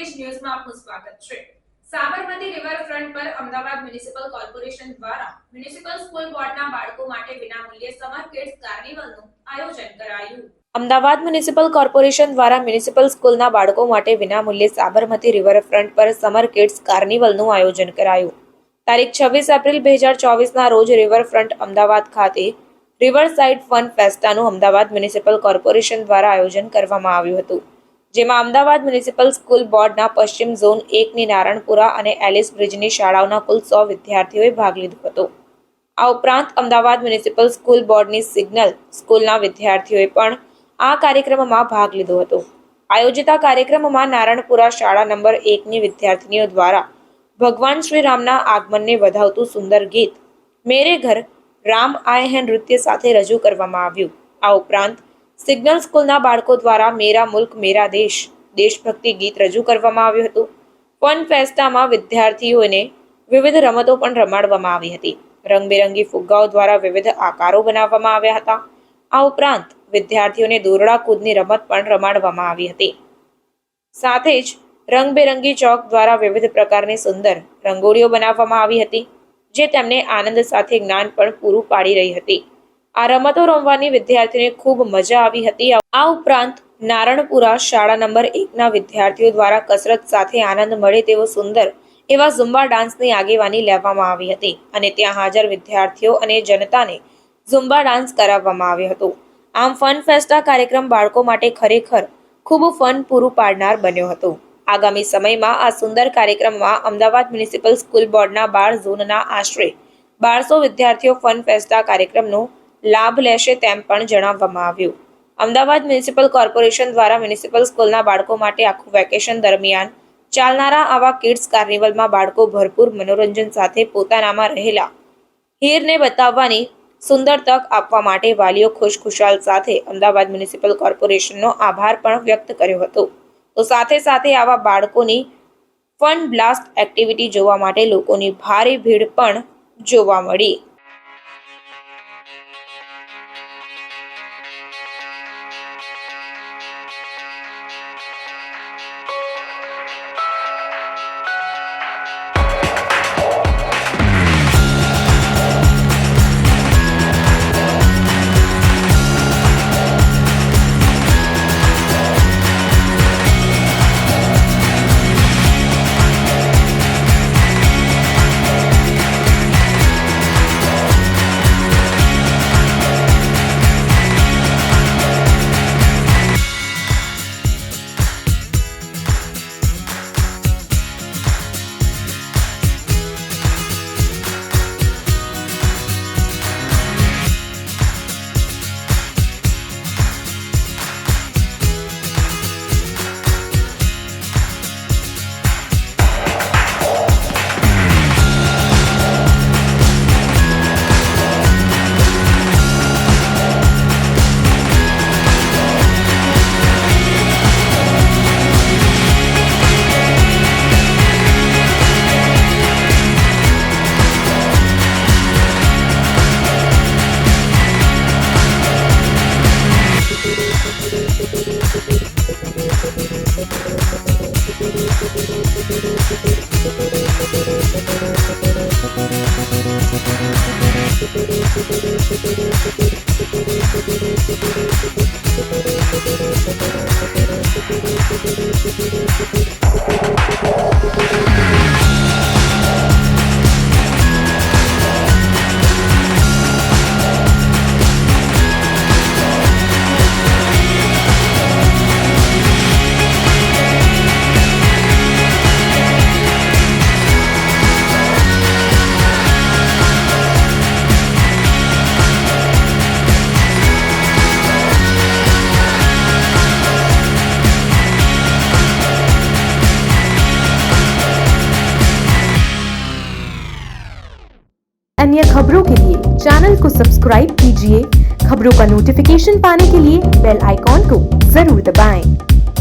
તેજ ન્યૂઝમાં આપનું સ્વાગત છે। સાબરમતી રિવરફ્રન્ટ પર અમદાવાદ મ્યુનિસિપલ કોર્પોરેશન દ્વારા મ્યુનિસિપલ સ્કૂલ બોર્ડના બાળકો માટે વિનામૂલ્યે સમર કિડ્સ કાર્નિવલનું આયોજન કરાયું। અમદાવાદ મ્યુનિસિપલ કોર્પોરેશન દ્વારા મ્યુનિસિપલ સ્કૂલના બાળકો માટે વિનામૂલ્યે સાબરમતી રિવરફ્રન્ટ પર સમર કિડ્સ કાર્નિવલનું આયોજન કરાયું। તારીખ 26 એપ્રિલ 2024ના રોજ રિવરફ્રન્ટ અમદાવાદ ખાતે રિવરસાઇડ ફન ફેસ્ટાનું અમદાવાદ મ્યુનિસિપલ કોર્પોરેશન દ્વારા આયોજન કરવામાં આવ્યું હતું, જેમાં અમદાવાદ મ્યુનિસિપલ સ્કૂલ બોર્ડના પશ્ચિમ ઝોન 1ની નારણપુરા અને એલિસ બ્રિજની શાળાઓના કુલ 100 વિદ્યાર્થીઓએ ભાગ લીધો હતો। આ ઉપરાંત અમદાવાદ મ્યુનિસિપલ સ્કૂલ બોર્ડની સિગ્નલ સ્કૂલના વિદ્યાર્થીઓએ પણ આ કાર્યક્રમમાં ભાગ લીધો હતો। આયોજિત આ કાર્યક્રમમાં નારણપુરા શાળા નંબર 1ની વિદ્યાર્થીનીઓ દ્વારા ભગવાન શ્રી રામના આગમનને વધાવતું સુંદર ગીત મેરે ઘર રામ આએ હૈ નૃત્ય સાથે રજૂ કરવામાં આવ્યું। આ ઉપરાંત સિગ્નલ સ્કૂલના બાળકો દ્વારા મેરા મુલ્ક મેરા દેશ દેશભક્તિ ગીત રજૂ કરવામાં આવ્યું હતું। ફન ફેસ્ટામાં વિદ્યાર્થીઓને વિવિધ રમતો પણ રમાડવામાં આવી હતી। રંગબેરંગી ફુગ્ગાઓ દ્વારા વિવિધ આકારો બનાવવામાં આવ્યા હતા। આ ઉપરાંત વિદ્યાર્થીઓને દોરડા કૂદની રમત પણ રમાડવામાં આવી હતી। સાથે જ રંગબેરંગી ચોક દ્વારા વિવિધ પ્રકારની સુંદર રંગોળીઓ બનાવવામાં આવી હતી, જે તેમને આનંદ સાથે જ્ઞાન પણ પૂરું પાડી રહી હતી। આ રમતો રમવાની વિદ્યાર્થીઓને ખૂબ મજા આવી હતી। આ ઉપરાંત નારણપુરા શાળા નંબર 1ના વિદ્યાર્થીઓ દ્વારા કસરત સાથે આનંદ મળે તેવો સુંદર એવા ઝુમ્બા ડાન્સની આગેવાની લેવામાં આવી હતી અને ત્યાં હાજર વિદ્યાર્થીઓ અને જનતાને ઝુમ્બા ડાન્સ કરાવવામાં આવ્યો હતો। આમ ફન ફેસ્ટા કાર્યક્રમ બાળકો માટે ખરેખર ખૂબ ફન પૂરું પાડનાર બન્યો હતો। આગામી સમયમાં આ સુંદર કાર્યક્રમમાં અમદાવાદ મ્યુનિસિપલ સ્કૂલ બોર્ડના 12 ઝોનના આશરે 1200 વિદ્યાર્થીઓ ફન ફેસ્ટા કાર્યક્રમનો લાભ લેશે તેમ પણ જણાવવામાં આવ્યું। અમદાવાદ મ્યુનિસિપલ કોર્પોરેશન દ્વારા મ્યુનિસિપલ સ્કૂલના બાળકો માટે આખું વેકેશન દરમિયાન ચાલનારા આવા કિડ્સ કાર્નિવલમાં બાળકો ભરપૂર મનોરંજન સાથે પોતાનામાં રહેલા હીરને બતાવવાની સુંદર તક આપવા માટે વાલીઓ ખુશખુશાલ સાથે અમદાવાદ મ્યુનિસિપલ કોર્પોરેશનનો આભાર પણ વ્યક્ત કર્યો હતો। તો સાથે સાથે આવા બાળકોની ફન બ્લાસ્ટ એક્ટિવિટી જોવા માટે લોકોની ભારે ભીડ પણ જોવા મળી। अन्य खबरों के लिए चैनल को सब्सक्राइब कीजिए। खबरों का नोटिफिकेशन पाने के लिए बेल आइकॉन को जरूर दबाएं।